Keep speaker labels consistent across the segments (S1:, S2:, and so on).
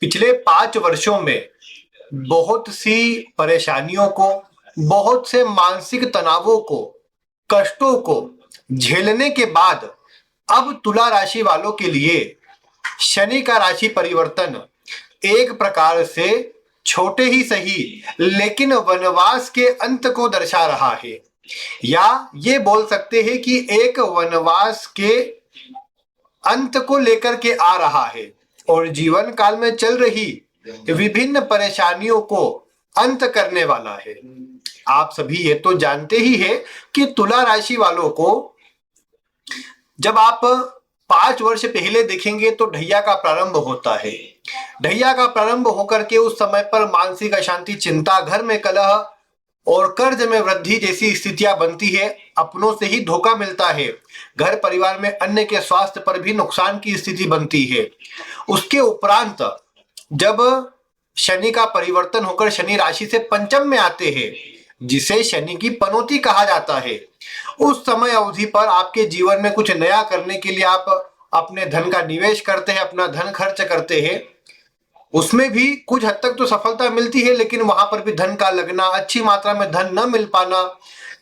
S1: पिछले 5 वर्षों में बहुत सी परेशानियों को, बहुत से मानसिक तनावों को, कष्टों को झेलने के बाद अब तुला राशि वालों के लिए शनि का राशि परिवर्तन एक प्रकार से छोटे ही सही लेकिन वनवास के अंत को दर्शा रहा है, या ये बोल सकते हैं कि एक वनवास के अंत को लेकर के आ रहा है और जीवन काल में चल रही विभिन्न परेशानियों को अंत करने वाला है। आप सभी ये तो जानते ही है कि तुला राशि वालों को जब आप 5 वर्ष पहले देखेंगे तो ढैया का प्रारंभ होता है। ढैया का प्रारंभ होकर के उस समय पर मानसिक अशांति, चिंता, घर में कलह और कर्ज में वृद्धि जैसी स्थितियां बनती है। अपनों से ही धोखा मिलता है। घर परिवार में अन्य के स्वास्थ्य पर भी नुकसान की स्थिति बनती है। उसके उपरांत जब शनि का परिवर्तन होकर शनि राशि से पंचम में आते हैं, जिसे शनि की पनौती कहा जाता है, उस समय अवधि पर आपके जीवन में कुछ नया करने के लिए आप अपने धन का निवेश करते हैं, अपना धन खर्च करते हैं। उसमें भी कुछ हद तक तो सफलता मिलती है, लेकिन वहां पर भी धन का लगना, अच्छी मात्रा में धन न मिल पाना,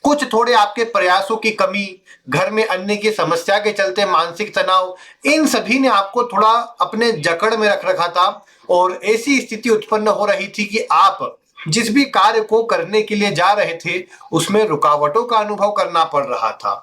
S1: कुछ थोड़े आपके प्रयासों की कमी, घर में अन्य की समस्या के चलते मानसिक तनाव, इन सभी ने आपको थोड़ा अपने जकड़ में रख रखा था और ऐसी स्थिति उत्पन्न हो रही थी कि आप जिस भी कार्य को करने के लिए जा रहे थे उसमें रुकावटों का अनुभव करना पड़ रहा था।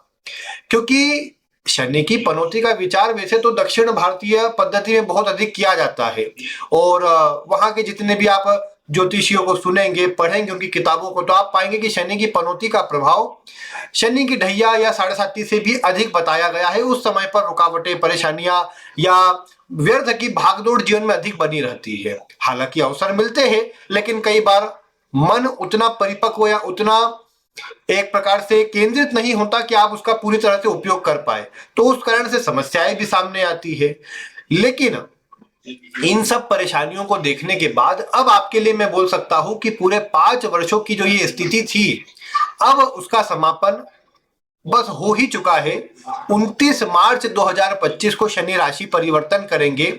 S1: क्योंकि शनि की पनौती का विचार वैसे तो दक्षिण भारतीय पद्धति में बहुत अधिक किया जाता है और वहां के जितने भी आप ज्योतिषियों को सुनेंगे, पढ़ेंगे उनकी किताबों को, तो आप पाएंगे कि शनि की पनौती का प्रभाव शनि की ढैया या 7.5 से भी अधिक बताया गया है। उस समय पर रुकावटें, परेशानियां या व्यर्थ की भागदौड़ जीवन में अधिक बनी रहती है। हालांकि अवसर मिलते हैं, लेकिन कई बार मन उतना परिपक्व या उतना एक प्रकार से केंद्रित नहीं होता कि आप उसका पूरी तरह से उपयोग कर पाए, तो उस कारण से समस्याएं भी सामने आती है। लेकिन इन सब परेशानियों को देखने के बाद अब आपके लिए मैं बोल सकता हूं कि पूरे 5 वर्षों की जो ये स्थिति थी, अब उसका समापन बस हो ही चुका है। 29 मार्च 2025 को शनि राशि परिवर्तन करेंगे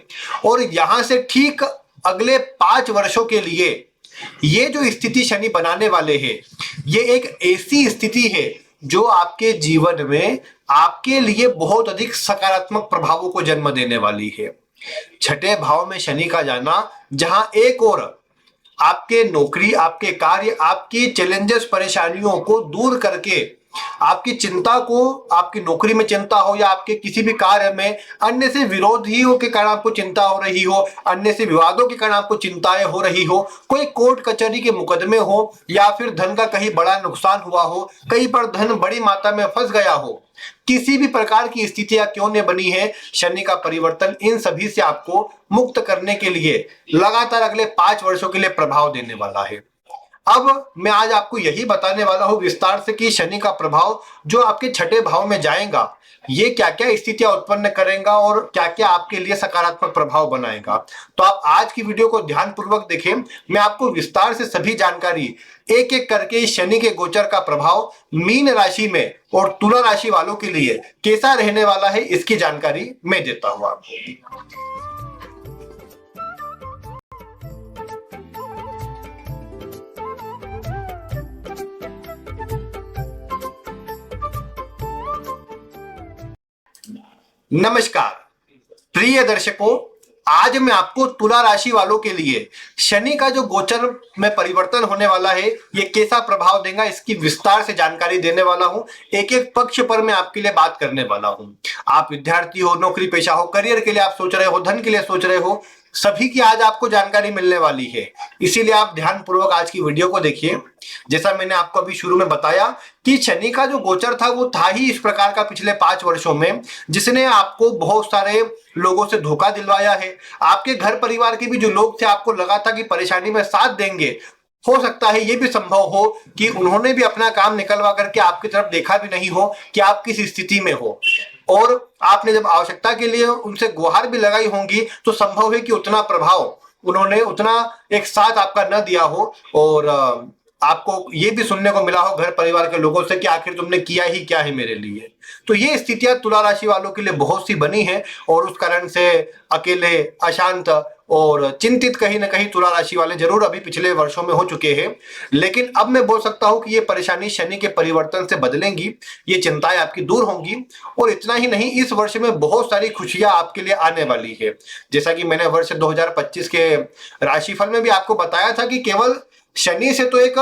S1: और यहां से ठीक अगले 5 वर्षों के लिए ये जो स्थिति शनि बनाने वाले हैं, ये एक ऐसी स्थिति है जो आपके जीवन में आपके लिए बहुत अधिक सकारात्मक प्रभावों को जन्म देने वाली है। छठे भाव में शनि का जाना, जहां एक और आपके नौकरी, आपके कार्य, आपकी चैलेंजेस, परेशानियों को दूर करके आपकी चिंता को, आपकी नौकरी में चिंता हो या आपके किसी भी कार्य में अन्य से विरोधियों के कारण आपको चिंता हो रही हो, अन्य से विवादों के कारण आपको चिंताएं हो रही हो, कोई कोर्ट कचहरी के मुकदमे हो या फिर धन का कहीं बड़ा नुकसान हुआ हो, कहीं पर धन बड़ी मात्रा में फंस गया हो, किसी भी प्रकार की स्थितियां क्यों न बनी है, शनि का परिवर्तन इन सभी से आपको मुक्त करने के लिए लगातार अगले 5 वर्षों के लिए प्रभाव देने वाला है। अब मैं आज आपको यही बताने वाला हूं विस्तार से कि शनि का प्रभाव जो आपके छठे भाव में जाएगा, ये क्या क्या स्थितियां उत्पन्न करेगा और क्या क्या आपके लिए सकारात्मक प्रभाव बनाएगा। तो आप आज की वीडियो को ध्यानपूर्वक देखें। मैं आपको विस्तार से सभी जानकारी एक एक करके शनि के गोचर का प्रभाव मीन राशि में और तुला राशि वालों के लिए कैसा रहने वाला है, इसकी जानकारी मैं देता हूं आपको। नमस्कार प्रिय दर्शकों, आज मैं आपको तुला राशि वालों के लिए शनि का जो गोचर में परिवर्तन होने वाला है, ये कैसा प्रभाव देगा, इसकी विस्तार से जानकारी देने वाला हूं। एक एक पक्ष पर मैं आपके लिए बात करने वाला हूं। आप विद्यार्थी हो, नौकरी पेशा हो, करियर के लिए आप सोच रहे हो, धन के लिए सोच रहे हो, सभी की आज आपको जानकारी मिलने वाली है। इसीलिए आप ध्यानपूर्वक आज की वीडियो को देखिए। जैसा मैंने आपको अभी शुरू में बताया कि शनि का जो गोचर था वो था ही इस प्रकार का पिछले 5 वर्षों में, जिसने आपको बहुत सारे लोगों से धोखा दिलवाया है। आपके घर परिवार के भी जो लोग थे, आपको लगा था कि परेशानी में साथ देंगे, हो सकता है ये भी संभव हो कि उन्होंने भी अपना काम निकलवा करके आपकी तरफ देखा भी नहीं हो कि आप किस स्थिति में हो, और आपने जब आवश्यकता के लिए उनसे गुहार भी लगाई होंगी तो संभव है कि उतना प्रभाव उन्होंने, उतना एक साथ आपका न दिया हो और आपको ये भी सुनने को मिला हो घर परिवार के लोगों से कि आखिर तुमने किया ही क्या है मेरे लिए। तो ये स्थितियां तुला राशि वालों के लिए बहुत सी बनी है और उस कारण से अकेले, अशांत और चिंतित कहीं ना कहीं तुला राशि वाले जरूर अभी पिछले वर्षों में हो चुके हैं। लेकिन अब मैं बोल सकता हूं कि ये परेशानी शनि के परिवर्तन से बदलेंगी, ये चिंताएं आपकी दूर होंगी और इतना ही नहीं, इस वर्ष में बहुत सारी खुशियां आपके लिए आने वाली है। जैसा कि मैंने वर्ष 2025 के राशिफल में भी आपको बताया था कि केवल शनि से तो एक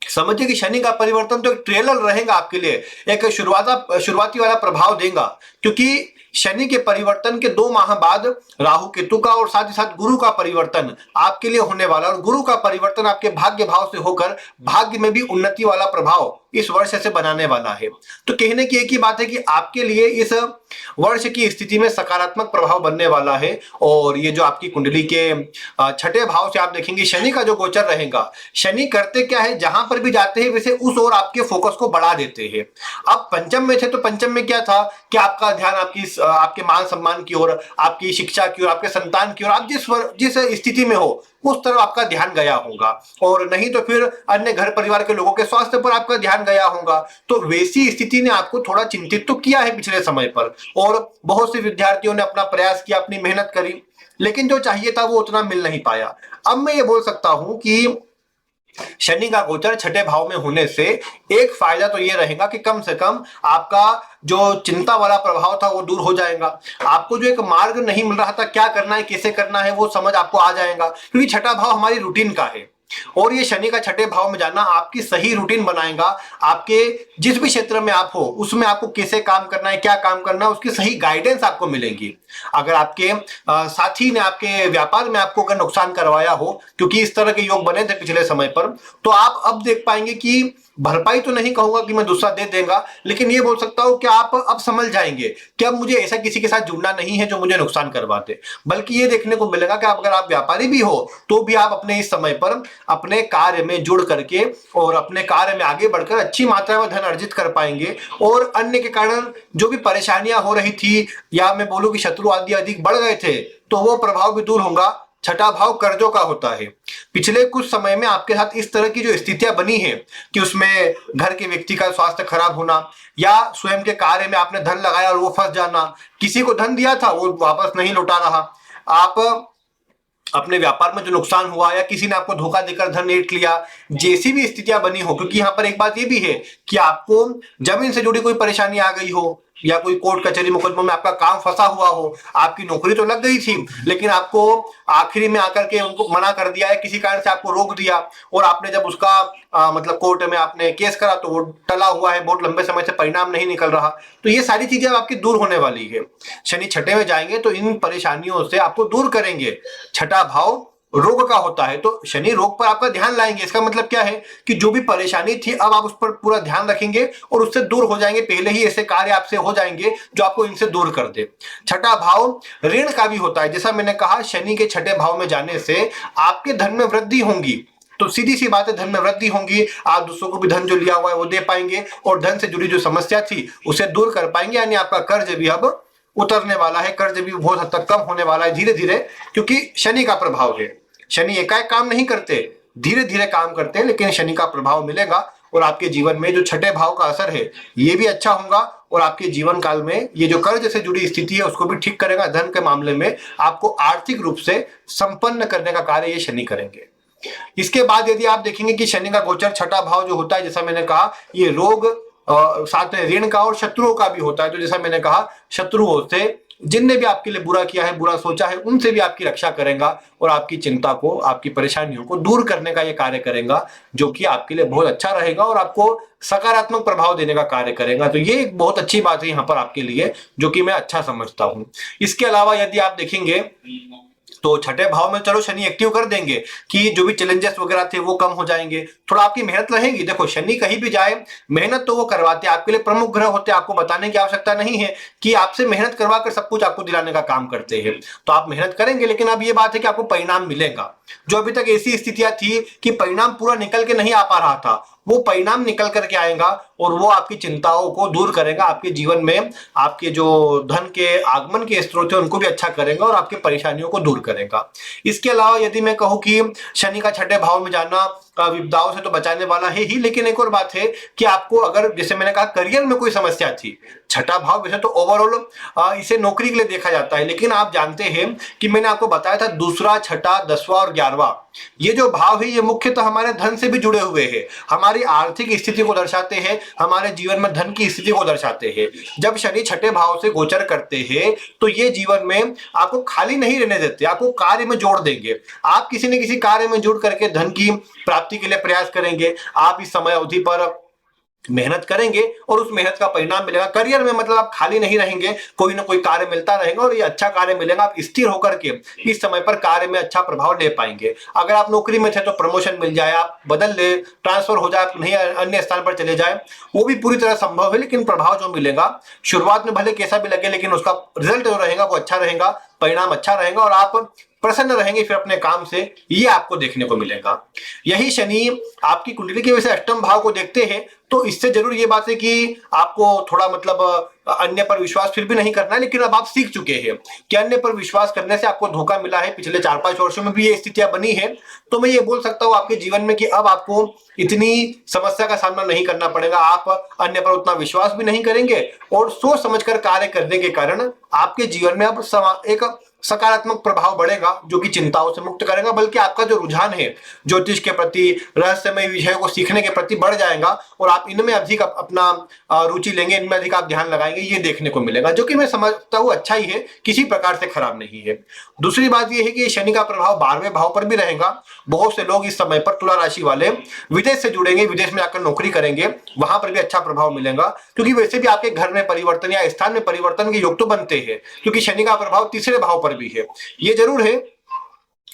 S1: समझिए कि शनि का परिवर्तन तो एक ट्रेलर रहेगा आपके लिए, एक शुरुआती वाला प्रभाव देगा, क्योंकि शनि के परिवर्तन के 2 माह बाद राहु केतु का और साथ ही साथ गुरु का परिवर्तन आपके लिए होने वाला, और गुरु का परिवर्तन आपके भाग्य भाव से होकर भाग्य में भी उन्नति वाला प्रभाव इस वर्ष से बनाने वाला है। तो कहने की एक ही बात है कि आपके लिए इस वर्ष की स्थिति में सकारात्मक प्रभाव बनने वाला है। और ये जो आपकी कुंडली के छठे भाव से आप देखेंगे शनि का जो गोचर रहेगा, शनि करते क्या है, जहां पर भी जाते हैं वैसे उस ओर आपके फोकस को बढ़ा देते हैं। अब पंचम में थे तो पंचम में क्या था कि आपका ध्यान आपके मान सम्मान की ओर, आपकी शिक्षा की ओर, आपके संतान की ओर, आप जिस स्थिति में हो उस तरफ आपका ध्यान गया होगा, और नहीं तो फिर अन्य घर परिवार के लोगों के स्वास्थ्य पर आपका ध्यान गया होगा। तो वैसी स्थिति ने आपको थोड़ा चिंतित तो किया है पिछले समय पर, और बहुत से विद्यार्थियों ने अपना प्रयास किया, अपनी मेहनत करी, लेकिन जो चाहिए था वो उतना मिल नहीं पाया। अब मैं ये बोल सकता हूं कि शनि का गोचर छठे भाव में होने से एक फायदा तो ये रहेगा कि कम से कम आपका जो चिंता वाला प्रभाव था वो दूर हो जाएगा। आपको जो एक मार्ग नहीं मिल रहा था, क्या करना है, कैसे करना है, वो समझ आपको आ जाएगा, क्योंकि छठा भाव हमारी रूटीन का है और ये शनि का छठे भाव में जाना आपकी सही रूटीन बनाएगा। आपके जिस भी क्षेत्र में आप हो उसमें आपको कैसे काम करना है, क्या काम करना है, उसकी सही गाइडेंस आपको मिलेगी। अगर आपके साथी ने आपके व्यापार में आपको अगर नुकसान करवाया हो, क्योंकि इस तरह के योग बने थे पिछले समय पर, तो आप अब देख पाएंगे कि भरपाई तो नहीं कहूंगा कि मैं दूसरा दे देगा, लेकिन ये बोल सकता हूं कि आप अब समझ जाएंगे कि अब मुझे ऐसा किसी के साथ जुड़ना नहीं है जो मुझे नुकसान करवाते। बल्कि ये देखने को मिलेगा कि अगर आप व्यापारी भी हो तो भी आप अपने इस समय पर अपने कार्य में जुड़ करके और अपने कार्य में आगे बढ़कर अच्छी मात्रा में धन अर्जित कर पाएंगे। और अन्य के कारण जो भी परेशानियां हो रही थी, या मैं बोलूं कि शत्रु आदि अधिक बढ़ गए थे, तो वो प्रभाव भी दूर होगा। छठा भाव कर्जों का होता है। पिछले कुछ समय में आपके साथ इस तरह की जो स्थितियां बनी है कि उसमें घर के व्यक्ति का स्वास्थ्य खराब होना, या स्वयं के कार्य में आपने धन लगाया और वो फंस जाना, किसी को धन दिया था वो वापस नहीं लौटा रहा, आप अपने व्यापार में जो नुकसान हुआ, या किसी ने आपको धोखा देकर धन ऐंठ लिया, जैसी भी स्थितियां बनी हो। क्योंकि यहाँ पर एक बात ये भी है कि आपको जमीन से जुड़ी कोई परेशानी आ गई हो, या कोई कोर्ट कचहरी मुकदमों में आपका काम फंसा हुआ हो, आपकी नौकरी तो लग गई थी लेकिन आपको आखिरी में आकर के उनको मना कर दिया है, किसी कारण से आपको रोक दिया, और आपने जब उसका मतलब कोर्ट में आपने केस करा तो वो टला हुआ है, बहुत लंबे समय से परिणाम नहीं निकल रहा। तो ये सारी चीजें आपकी दूर होने वाली है। शनि छठे में जाएंगे तो इन परेशानियों से आपको दूर करेंगे। छठा भाव रोग का होता है, तो शनि रोग पर आपका ध्यान लाएंगे। इसका मतलब क्या है कि जो भी परेशानी थी अब आप उस पर पूरा ध्यान रखेंगे और उससे दूर हो जाएंगे। पहले ही ऐसे कार्य आपसे हो जाएंगे जो आपको इनसे दूर कर दे। छठा भाव ऋण का भी होता है। जैसा मैंने कहा, शनि के छठे भाव में जाने से आपके धन में वृद्धि होगी, तो सीधी सी बात है धन में वृद्धि होगी। आप दूसरों को भी धन जो लिया हुआ है वो दे पाएंगे, और धन से जुड़ी जो समस्या थी उसे दूर कर पाएंगे। यानी आपका कर्ज भी अब उतरने वाला है, कर्ज भी बहुत हद तक कम होने वाला है धीरे धीरे, क्योंकि शनि का प्रभाव है। शनि एकाएक काम नहीं करते, धीरे धीरे काम करते हैं, लेकिन शनि का प्रभाव मिलेगा और आपके जीवन में जो छठे भाव का असर है ये भी अच्छा होगा, और आपके जीवन काल में ये जो कर्ज से जुड़ी स्थिति है उसको भी ठीक करेगा। धन के मामले में आपको आर्थिक रूप से संपन्न करने का कार्य ये शनि करेंगे। इसके बाद यदि आप देखेंगे कि शनि का गोचर छठा भाव जो होता है, जैसा मैंने कहा, ये रोग साथ में ऋण का और शत्रुओं का भी होता है। तो जैसा मैंने कहा, शत्रुओं से, जिनने भी आपके लिए बुरा किया है, बुरा सोचा है, उनसे भी आपकी रक्षा करेगा और आपकी चिंता को, आपकी परेशानियों को दूर करने का ये कार्य करेगा, जो कि आपके लिए बहुत अच्छा रहेगा और आपको सकारात्मक प्रभाव देने का कार्य करेगा। तो ये एक बहुत अच्छी बात है यहाँ पर आपके लिए, जो कि मैं अच्छा समझता हूं। इसके अलावा यदि आप देखेंगे तो छठे भाव में चलो शनि एक्टिव कर देंगे कि जो भी चैलेंजेस वगैरह थे वो कम हो जाएंगे, थोड़ा आपकी मेहनत रहेगी। देखो, शनि कहीं भी जाए मेहनत तो वो करवाते हैं, आपके लिए प्रमुख ग्रह होते हैं, आपको बताने की आवश्यकता नहीं है कि आपसे मेहनत करवा कर सब कुछ आपको दिलाने का काम करते हैं। तो आप मेहनत करेंगे, लेकिन अब ये बात है कि आपको परिणाम मिलेगा। जो अभी तक ऐसी स्थितियां थी कि परिणाम पूरा निकल के नहीं आ पा रहा था, वो परिणाम निकल करके आएगा और वो आपकी चिंताओं को दूर करेगा। आपके जीवन में आपके जो धन के आगमन के स्रोत है उनको भी अच्छा करेगा और आपकी परेशानियों को दूर करेगा। इसके अलावा यदि मैं कहूं कि शनि का छठे भाव में जाना विपदाओं से तो बचाने वाला है ही, लेकिन एक और बात है कि आपको अगर जैसे मैंने कहा करियर में कोई समस्या थी, छठा भाव वैसे तो ओवरऑल इसे नौकरी के लिए देखा जाता है, लेकिन आप जानते हैं कि मैंने आपको बताया था दूसरा, छठा, 10वां और 11वां ये जो भाव है ये मुख्यतः हमारे धन से भी जुड़े हुए हैं, हमारी आर्थिक स्थिति को दर्शाते हैं, हमारे जीवन में धन की स्थिति को दर्शाते हैं। जब शनि छठे भाव से गोचर करते हैं तो ये जीवन में आपको खाली नहीं रहने देते, आपको कार्य में जोड़ देंगे। आप किसी न किसी कार्य में जुड़ करके धन की प्राप्ति के लिए प्रयास करेंगे। आप इस समय अवधि पर मेहनत करेंगे और उस मेहनत का परिणाम मिलेगा। करियर में मतलब आप खाली नहीं रहेंगे, कोई ना कोई कार्य मिलता रहेगा और ये अच्छा कार्य मिलेगा। आप स्थिर होकर के इस समय पर कार्य में अच्छा प्रभाव ले पाएंगे। अगर आप नौकरी में थे तो प्रमोशन मिल जाए, आप बदल ले, ट्रांसफर हो जाए, नहीं अन्य स्थान पर चले जाए, वो भी पूरी तरह संभव है। लेकिन प्रभाव जो मिलेगा शुरुआत में भले कैसा भी लगे, लेकिन उसका रिजल्ट जो रहेगा वो अच्छा रहेगा, परिणाम अच्छा रहेगा और आप प्रसन्न रहेंगे फिर अपने काम से, ये आपको देखने को मिलेगा। यही शनि आपकी कुंडली के वैसे अष्टम भाव को देखते हैं, तो इससे जरूर ये बात है कि आपको थोड़ा मतलब अन्य पर विश्वास फिर भी नहीं करना है, लेकिन अब आप सीख चुके हैं कि अन्य पर विश्वास करने से आपको धोखा मिला है। पिछले 4-5 वर्षों में भी ये स्थितियां बनी है, तो मैं ये बोल सकता हूँ आपके जीवन में कि अब आपको इतनी समस्या का सामना नहीं करना पड़ेगा। आप अन्य पर उतना विश्वास भी नहीं करेंगे और सोच समझकर कार्य करने के कारण आपके जीवन में अब एक सकारात्मक प्रभाव बढ़ेगा, जो कि चिंताओं से मुक्त करेगा। बल्कि आपका जो रुझान है ज्योतिष के प्रति, रहस्यमय विषयों को सीखने के प्रति बढ़ जाएगा और आप इनमें अधिक अपना रुचि लेंगे, इनमें अधिक आप ध्यान लगाएंगे, ये देखने को मिलेगा, जो कि मैं समझता हूँ अच्छा ही है, किसी प्रकार से खराब नहीं है। दूसरी बात यह है कि शनि का प्रभाव 12वें भाव पर भी रहेगा। बहुत से लोग इस समय पर, तुला राशि वाले, विदेश से जुड़ेंगे, विदेश में जाकर नौकरी करेंगे, वहां पर भी अच्छा प्रभाव मिलेगा, क्योंकि वैसे भी आपके घर में परिवर्तन या स्थान में परिवर्तन के योग तो बनते हैं, क्योंकि शनि का प्रभाव तीसरे भाव पर भी है। ये जरूर है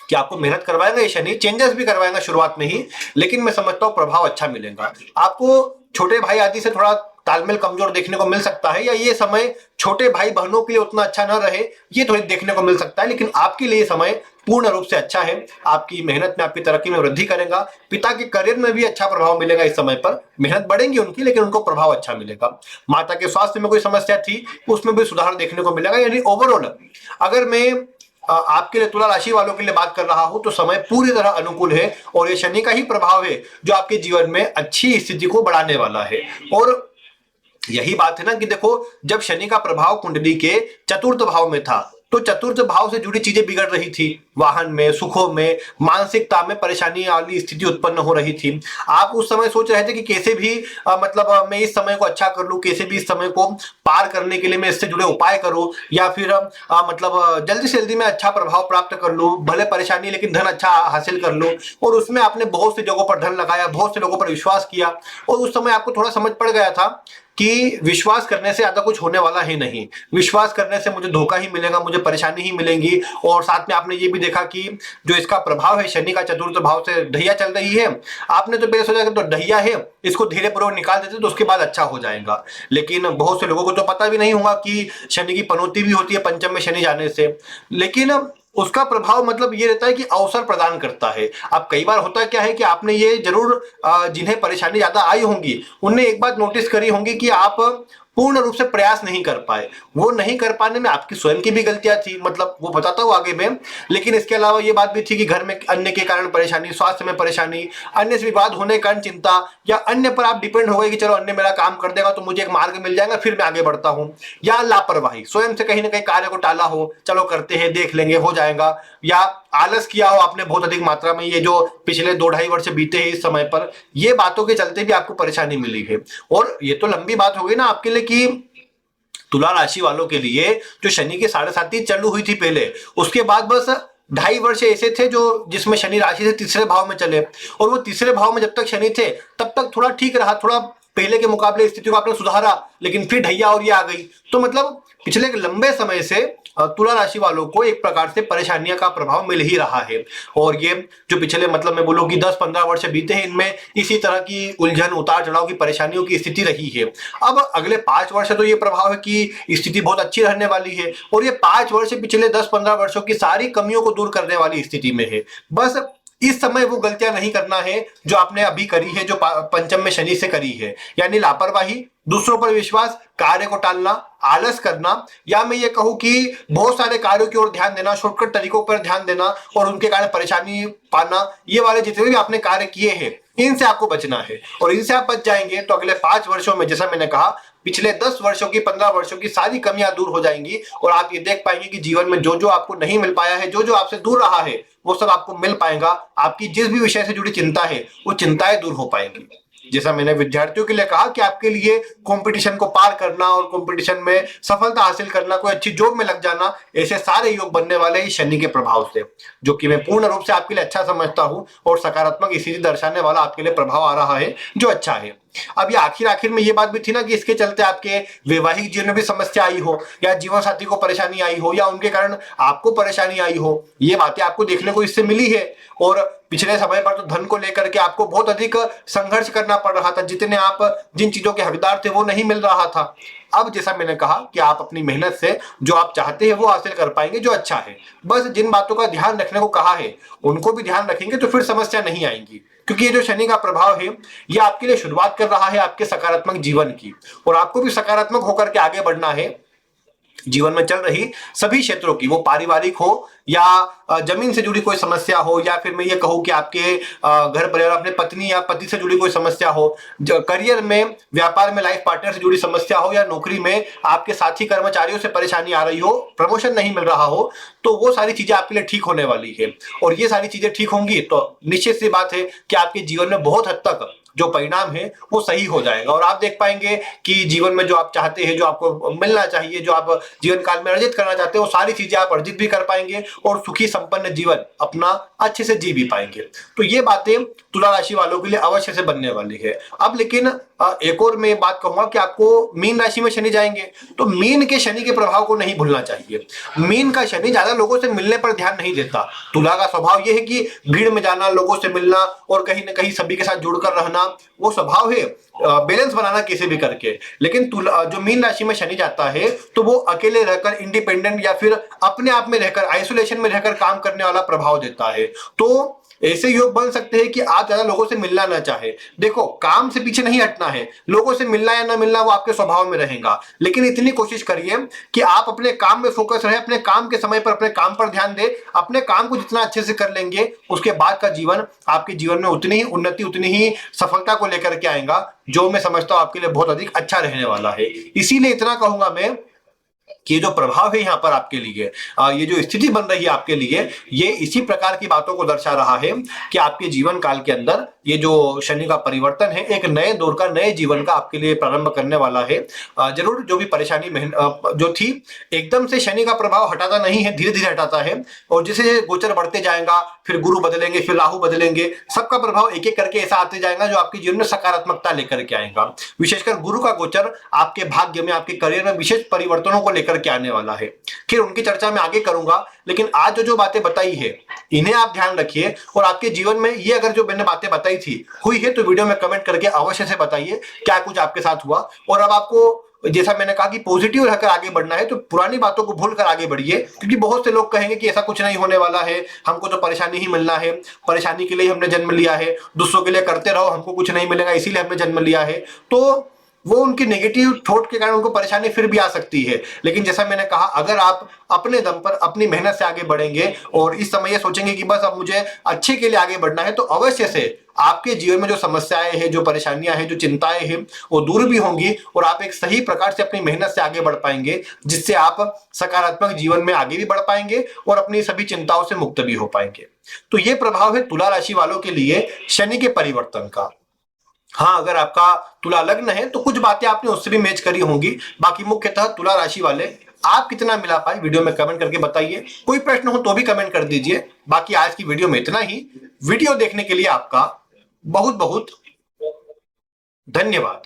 S1: कि आपको मेहनत करवाएगा ये शनि, चेंजेस भी करवाएगा शुरुआत में ही, लेकिन मैं समझता हूं प्रभाव अच्छा मिलेगा। आपको छोटे भाई आदि से थोड़ा तालमेल कमजोर देखने को मिल सकता है, या ये समय छोटे भाई बहनों के लिए उतना अच्छा न रहे, ये थोड़ी देखने को मिल सकता है, लेकिन आपके लिए समय पूर्ण रूप से अच्छा है। आपकी मेहनत में, आपकी तरक्की में वृद्धि करेगा। पिता के करियर में भी अच्छा प्रभाव मिलेगा। इस समय पर मेहनत बढ़ेगी उनकी, लेकिन उनको प्रभाव अच्छा मिलेगा। माता के स्वास्थ्य में कोई समस्या थी उसमें भी सुधार देखने को मिलेगा। यानी ओवरऑल अगर मैं आपके लिए, तुला राशि वालों के लिए बात कर रहा हूं, तो समय पूरी तरह अनुकूल है और ये शनि का ही प्रभाव है जो आपके जीवन में अच्छी स्थिति को बढ़ाने वाला है। और यही बात है ना कि देखो, जब शनि का प्रभाव कुंडली के चतुर्थ भाव में था तो चतुर्थ भाव से जुड़ी चीजें बिगड़ रही थी, वाहन में, सुखों में, मानसिकता में परेशानी वाली स्थिति उत्पन्न हो रही थी। आप उस समय सोच रहे थे कि कैसे भी मतलब मैं इस समय को अच्छा कर लूं, कैसे भी इस समय को पार करने के लिए मैं इससे जुड़े उपाय करूं, या फिर मतलब जल्दी से जल्दी मैं अच्छा प्रभाव प्राप्त कर लूं, भले परेशानी लेकिन धन अच्छा हासिल कर लूं। और उसमें आपने बहुत सी जगहों पर धन लगाया, बहुत से लोगों पर विश्वास किया, और उस समय आपको थोड़ा समझ पड़ गया था कि विश्वास करने से ज्यादा कुछ होने वाला है नहीं, विश्वास करने से मुझे धोखा ही मिलेगा, मुझे परेशानी ही मिलेंगी। और साथ में आपने ये भी देखा कि जो इसका प्रभाव है शनि का चतुर्थ भाव से ढैया चल रही है, आपने तो पहले सोचा कि तो ढैया है, इसको धीरे पूर्वक निकाल देते तो उसके बाद अच्छा हो जाएगा। लेकिन बहुत से लोगों को तो पता भी नहीं होगा कि शनि की पनौती भी होती है पंचम में शनि जाने से। लेकिन उसका प्रभाव मतलब ये रहता है कि अवसर प्रदान करता है। अब कई बार होता क्या है कि आपने ये जरूर जिन्हें परेशानी ज्यादा आई होंगी उनने एक बात नोटिस करी होंगी कि आप पूर्ण रूप से प्रयास नहीं कर पाए। वो नहीं कर पाने में आपकी स्वयं की भी गलतियां थी, मतलब वो बताता हूँ आगे में। लेकिन इसके अलावा ये बात भी थी कि घर में अन्य के कारण परेशानी, स्वास्थ्य में परेशानी, अन्य से विवाद होने के कारण चिंता, या अन्य पर आप डिपेंड हो गए कि चलो अन्य मेरा काम कर देगा तो मुझे एक मार्ग मिल जाएगा, फिर मैं आगे बढ़ता हूँ। या लापरवाही, स्वयं से कहीं ना कहीं कार्य को टाला हो, चलो करते हैं, देख लेंगे, हो जाएगा। या आलस किया हो आपने बहुत अधिक मात्रा में, ये जो पिछले 2-2.5 वर्ष बीते हैं इस समय पर, ये बातों के चलते भी आपको परेशानी मिली है। और ये तो लंबी बात हो गई ना आपके लिए कि तुला राशि वालों के लिए जो शनि की 7.5 चालू हुई थी पहले, उसके बाद बस 2.5 वर्ष ऐसे थे जो जिसमें शनि राशि से तीसरे भाव में चले, और वो तीसरे भाव में जब तक शनि थे तब तक थोड़ा ठीक रहा, थोड़ा पहले के मुकाबले स्थिति को आपने सुधारा, लेकिन फिर ढैया और ये आ गई। तो मतलब पिछले लंबे समय से तुला राशि वालों को एक प्रकार से परेशानियां का प्रभाव मिल ही रहा है। और ये जो पिछले मतलब मैं बोलूँ कि 10-15 वर्ष बीते हैं, इनमें इसी तरह की उलझन, उतार चढ़ाव की परेशानियों की स्थिति रही है। अब अगले 5 वर्ष तो ये प्रभाव है कि स्थिति बहुत अच्छी रहने वाली है, और ये 5 वर्ष पिछले 10-15 वर्षों की सारी कमियों को दूर करने वाली स्थिति में है। बस इस समय वो गलतियां नहीं करना है जो आपने अभी करी है, जो पंचम में शनि से करी है, यानी लापरवाही, दूसरों पर विश्वास, कार्य को टालना, आलस करना, या मैं ये कहूं कि बहुत सारे कार्यों की ओर ध्यान देना, शॉर्टकट तरीकों पर ध्यान देना और उनके कारण परेशानी पाना, ये वाले जितने भी आपने कार्य किए हैं इनसे आपको बचना है। और इनसे आप बच जाएंगे तो अगले 5 वर्षों में, जैसा मैंने कहा, पिछले 10 वर्षों की, 15 वर्षों की सारी कमियां दूर हो जाएंगी और आप ये देख पाएंगे कि जीवन में जो जो आपको नहीं मिल पाया है, जो जो आपसे दूर रहा है, वो सब आपको मिल पाएगा। आपकी जिस भी विषय से जुड़ी चिंता है वो चिंताएं दूर हो पाएंगी। जैसा मैंने विद्यार्थियों के लिए कहा कि आपके लिए कंपटीशन को पार करना और कंपटीशन में सफलता हासिल करना, कोई अच्छी जॉब में लग जाना, ऐसे सारे योग बनने वाले हैं शनि के प्रभाव से, जो कि मैं पूर्ण रूप से आपके लिए अच्छा समझता हूं और सकारात्मक इसी दर्शाने वाला आपके लिए प्रभाव आ रहा है, जो अच्छा है। अब ये आखिर में ये बात भी थी ना कि इसके चलते आपके वैवाहिक जीवन में भी समस्या आई हो, या जीवन साथी को परेशानी आई हो, या उनके कारण आपको परेशानी आई हो, ये बातें आपको देखने को इससे मिली है। और पिछले समय पर तो धन को लेकर के आपको बहुत अधिक संघर्ष करना पड़ रहा था, जितने आप जिन चीजों के हकदार थे वो नहीं मिल रहा था। अब जैसा मैंने कहा कि आप अपनी मेहनत से जो आप चाहते हैं वो हासिल कर पाएंगे, जो अच्छा है। बस जिन बातों का ध्यान रखने को कहा है उनको भी ध्यान रखेंगे तो फिर समस्या नहीं आएंगी, क्योंकि ये जो शनि का प्रभाव है ये आपके लिए शुरुआत कर रहा है आपके सकारात्मक जीवन की, और आपको भी सकारात्मक होकर के आगे बढ़ना है। जीवन में चल रही सभी क्षेत्रों की, वो पारिवारिक हो या जमीन से जुड़ी कोई समस्या हो, या फिर मैं ये कहूं कि आपके घर परिवार, अपने पत्नी या पति से जुड़ी कोई समस्या हो, करियर में, व्यापार में लाइफ पार्टनर से जुड़ी समस्या हो, या नौकरी में आपके साथी कर्मचारियों से परेशानी आ रही हो, प्रमोशन नहीं मिल रहा हो, तो वो सारी चीजें आपके लिए ठीक होने वाली है। और ये सारी चीजें ठीक होंगी तो निश्चित सी बात है कि आपके जीवन में बहुत हद तक जो परिणाम है वो सही हो जाएगा, और आप देख पाएंगे कि जीवन में जो आप चाहते हैं, जो आपको मिलना चाहिए, जो आप जीवन काल में अर्जित करना चाहते हैं, वो सारी चीजें आप अर्जित भी कर पाएंगे और सुखी संपन्न जीवन अपना अच्छे से जी भी पाएंगे। तो ये बातें तुला राशि वालों के लिए अवश्य से बनने वाली है। अब लेकिन एक और मैं बात कहूंगा कि आपको मीन राशि में शनि जाएंगे तो मीन के शनि के प्रभाव को नहीं भूलना चाहिए। मीन का शनि ज्यादा लोगों से मिलने पर ध्यान नहीं देता। तुला का स्वभाव यह है कि भीड़ में जाना, लोगों से मिलना और कहीं ना कहीं सभी के साथ जुड़कर रहना, वो स्वभाव है, बैलेंस बनाना किसी भी करके। लेकिन जो मीन राशि में शनि जाता है तो वो अकेले रहकर, इंडिपेंडेंट या फिर अपने आप में रहकर, आइसोलेशन में रहकर काम करने वाला प्रभाव देता है। तो ऐसे योग बन सकते हैं कि आप ज्यादा लोगों से मिलना ना चाहे। देखो, काम से पीछे नहीं हटना है, लोगों से मिलना या ना मिलना वो आपके स्वभाव में रहेगा, लेकिन इतनी कोशिश करिए कि आप अपने काम में फोकस रहे, अपने काम के समय पर अपने काम पर ध्यान दे। अपने काम को जितना अच्छे से कर लेंगे उसके बाद का जीवन आपके जीवन में उतनी ही उन्नति, उतनी ही सफलता को लेकर के आएगा, जो मैं समझता हूं आपके लिए बहुत अधिक अच्छा रहने वाला है। इसीलिए इतना कहूंगा मैं कि ये जो प्रभाव है यहाँ पर आपके लिए, ये जो स्थिति बन रही है आपके लिए, ये इसी प्रकार की बातों को दर्शा रहा है कि आपके जीवन काल के अंदर ये जो शनि का परिवर्तन है एक नए दौर का, नए जीवन का आपके लिए प्रारंभ करने वाला है। जरूर जो भी परेशानी जो थी, एकदम से शनि का प्रभाव हटाता नहीं है, धीरे धीरे हटाता है, और जैसे गोचर बढ़ते जाएगा, फिर गुरु बदलेंगे, फिर राहु बदलेंगे, सबका प्रभाव एक एक करके ऐसा आते जाएगा जो आपके जीवन में सकारात्मकता लेकर के आएगा। विशेषकर गुरु का गोचर आपके भाग्य में, आपके करियर में विशेष परिवर्तनों को लेकर के आने वाला है। फिर उनकी चर्चा मैं आगे करूंगा, लेकिन आज जो बातें बताई है इन्हें आप ध्यान रखिए, और आपके जीवन में ये अगर जो मैंने बातें बताई थी हुई है तो वीडियो में कमेंट करके अवश्य से बताइए क्या कुछ आपके साथ हुआ। और अब आपको, जैसा मैंने कहा कि पॉजिटिव रहकर आगे बढ़ना है, तो पुरानी बातों को भूलकर आगे बढ़िए, क्योंकि बहुत से लोग कहेंगे कि ऐसा कुछ नहीं होने वाला है, हमको तो परेशानी ही मिलना है, परेशानी के लिए हमने जन्म लिया है, दूसरों के लिए करते रहो, हमको कुछ नहीं मिलेगा इसीलिए हमने जन्म लिया है। तो वो उनकी नेगेटिव थॉट के कारण उनको परेशानी फिर भी आ सकती है। लेकिन जैसा मैंने कहा, अगर आप अपने दम पर अपनी मेहनत से आगे बढ़ेंगे और इस समय ये सोचेंगे कि बस अब मुझे अच्छे के लिए आगे बढ़ना है, तो अवश्य से आपके जीवन में जो समस्याएं हैं, जो परेशानियां हैं, जो चिंताएं हैं, वो दूर भी होंगी और आप एक सही प्रकार से अपनी मेहनत से आगे बढ़ पाएंगे, जिससे आप सकारात्मक जीवन में आगे भी बढ़ पाएंगे और अपनी सभी चिंताओं से मुक्त भी हो पाएंगे। तो ये प्रभाव है तुला राशि वालों के लिए शनि के परिवर्तन का। हाँ, अगर आपका तुला लग्न है तो कुछ बातें आपने उससे भी मैच करी होंगी। बाकी मुख्यतः तुला राशि वाले आप कितना मिला पाए वीडियो में कमेंट करके बताइए। कोई प्रश्न हो तो भी कमेंट कर दीजिए। बाकी आज की वीडियो में इतना ही। वीडियो देखने के लिए आपका बहुत बहुत धन्यवाद।